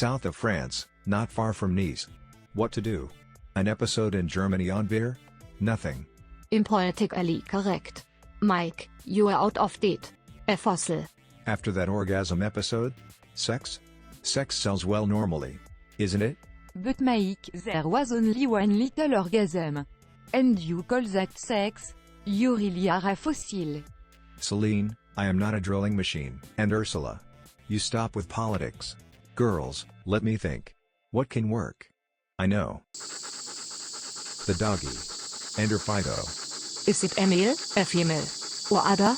south of France, not far from Nice. What to do? An episode in Germany on beer? Nothing. Impolitically correct. Mike, you are out of date. A fossil. After that orgasm episode? Sex? Sex sells well normally. Isn't it? But Mike, there was only one little orgasm. And you call that sex? You really are a fossil. Celine, I am not a drilling machine. And Ursula. You stop with politics. Girls, let me think. What can work? I know. The doggie. Enter Fido. Is it a male, a female, or other?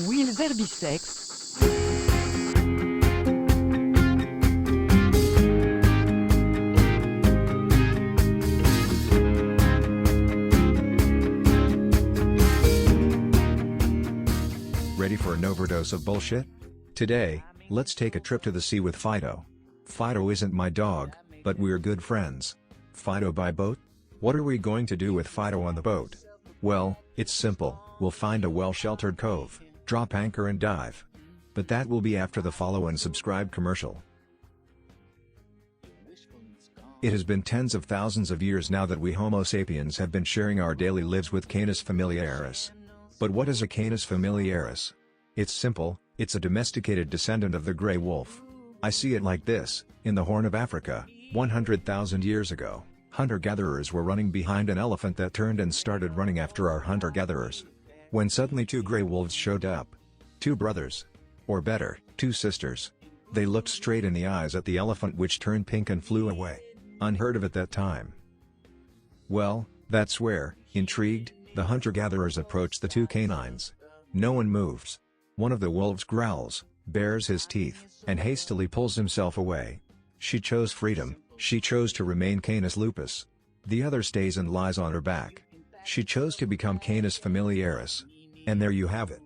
Will there be sex? Ready for an overdose of bullshit? Today, let's take a trip to the sea with Fido. Fido isn't my dog, but we're good friends. Fido by boat? What are we going to do with Fido on the boat? Well, it's simple, we'll find a well-sheltered cove, drop anchor and dive. But that will be after the follow and subscribe commercial. It has been tens of thousands of years now that we Homo sapiens have been sharing our daily lives with Canis familiaris. But what is a Canis familiaris? It's simple, it's a domesticated descendant of the gray wolf. I see it like this: in the Horn of Africa, 100,000 years ago, hunter-gatherers were running behind an elephant that turned and started running after our hunter-gatherers. When suddenly two gray wolves showed up. Two brothers. Or better, two sisters. They looked straight in the eyes at the elephant, which turned pink and flew away. Unheard of at that time. Well, that's where, intrigued, the hunter-gatherers approach the two canines. No one moves. One of the wolves growls, bares his teeth, and hastily pulls himself away. She chose freedom, she chose to remain Canis lupus. The other stays and lies on her back. She chose to become Canis familiaris. And there you have it.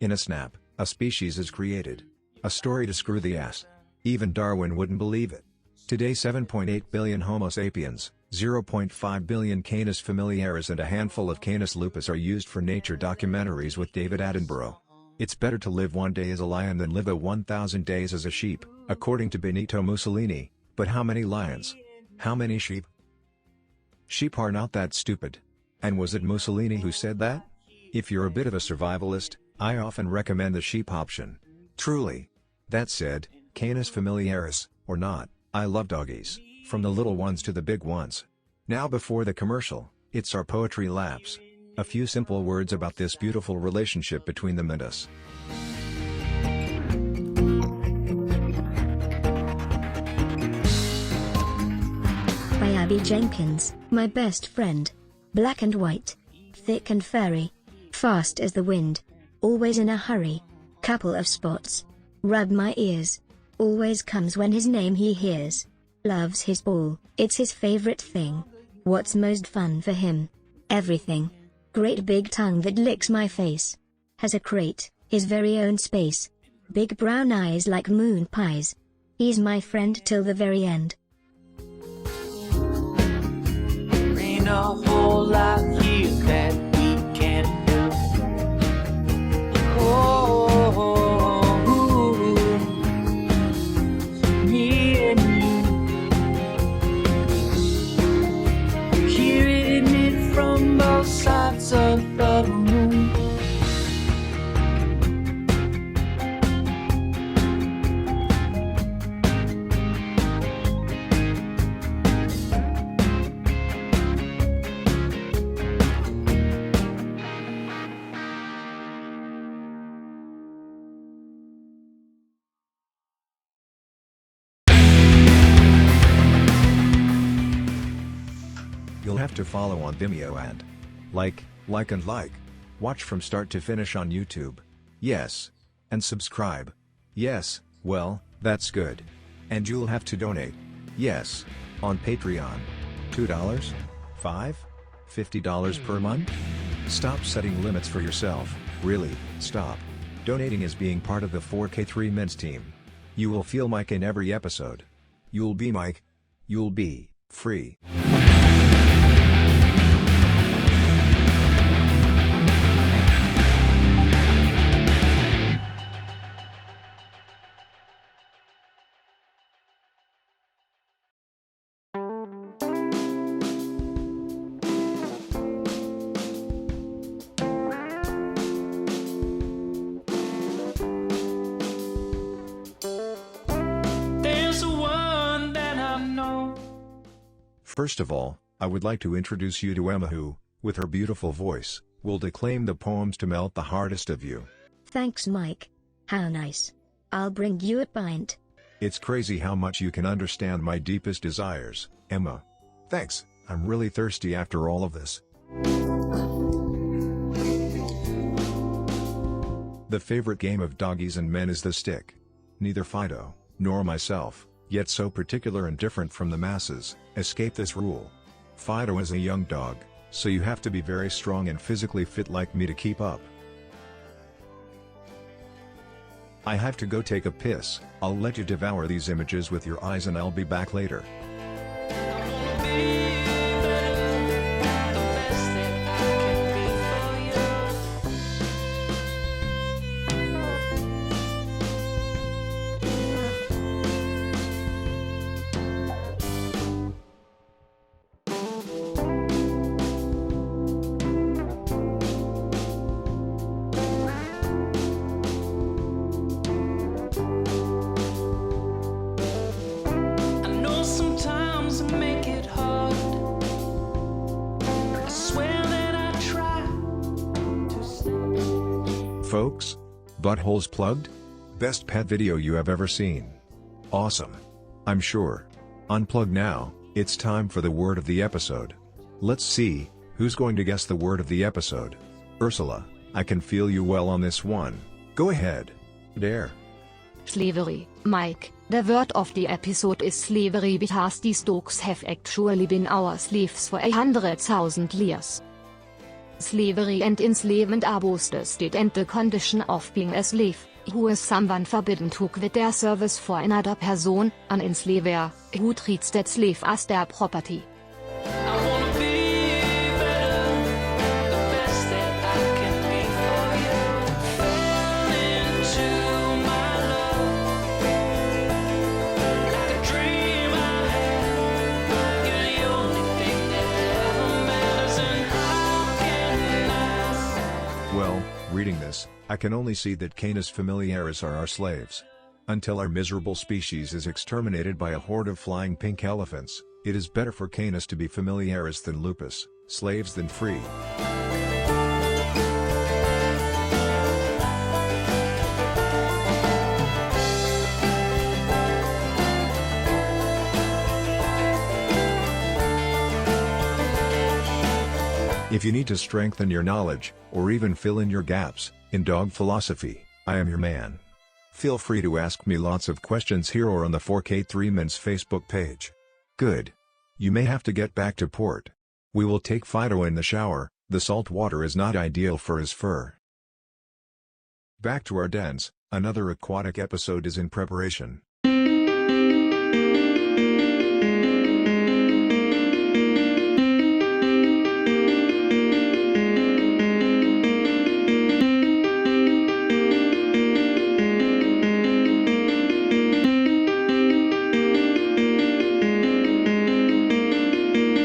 In a snap, a species is created. A story to screw the ass. Even Darwin wouldn't believe it. Today 7.8 billion Homo sapiens, 0.5 billion Canis familiaris and a handful of Canis lupus are used for nature documentaries with David Attenborough. It's better to live one day as a lion than live 1,000 days as a sheep, according to Benito Mussolini. But how many lions? How many sheep? Sheep are not that stupid. And was it Mussolini who said that? If you're a bit of a survivalist, I often recommend the sheep option. Truly. That said, Canis familiaris, or not, I love doggies, from the little ones to the big ones. Now before the commercial, it's our poetry lapse. A few simple words about this beautiful relationship between them and us. By Abby Jenkins, my best friend. Black and white, thick and furry, fast as the wind, always in a hurry, couple of spots. Rub my ears, always comes when his name he hears. Loves his ball, it's his favorite thing. What's most fun for him? Everything. Great big tongue that licks my face. Has a crate, his very own space. Big brown eyes like moon pies. He's my friend till the very end. Ain't a whole lot here that we can do. Me and you, hearing it from both sides of the room. You'll have to follow on Vimeo and like. Watch from start to finish on YouTube. Yes. And subscribe. Yes, well, that's good. And you'll have to donate. Yes. On Patreon. $2? $5? $50 per month? Stop setting limits for yourself, really, stop. Donating is being part of the 4K3 Mints team. You will feel Mike in every episode. You'll be Mike. You'll be free. First of all, I would like to introduce you to Emma who, with her beautiful voice, will declaim the poems to melt the hardest of you. Thanks, Mike. How nice. I'll bring you a pint. It's crazy how much you can understand my deepest desires, Emma. Thanks, I'm really thirsty after all of this. The favorite game of doggies and men is the stick. Neither Fido, nor myself, yet so particular and different from the masses, escape this rule. Fido is a young dog, so you have to be very strong and physically fit like me to keep up. I have to go take a piss. I'll let you devour these images with your eyes and I'll be back later. Folks, buttholes plugged? Best pet video you have ever seen. Awesome. I'm sure. Unplug now, it's time for the word of the episode. Let's see, who's going to guess the word of the episode? Ursula, I can feel you well on this one. Go ahead. Dare. Slavery, Mike. The word of the episode is slavery because these dogs have actually been our slaves for 100,000 years. Slavery and enslavement are both the state and the condition of being a slave, who is someone forbidden to quit their service for another person, an enslaver, who treats that slave as their property. Well, reading this, I can only see that Canis familiaris are our slaves. Until our miserable species is exterminated by a horde of flying pink elephants, it is better for Canis to be familiaris than lupus, slaves than free. If you need to strengthen your knowledge, or even fill in your gaps, in dog philosophy, I am your man. Feel free to ask me lots of questions here or on the 4K3Men's Facebook page. Good. You may have to get back to port. We will take Fido in the shower, the salt water is not ideal for his fur. Back to our dens, another aquatic episode is in preparation.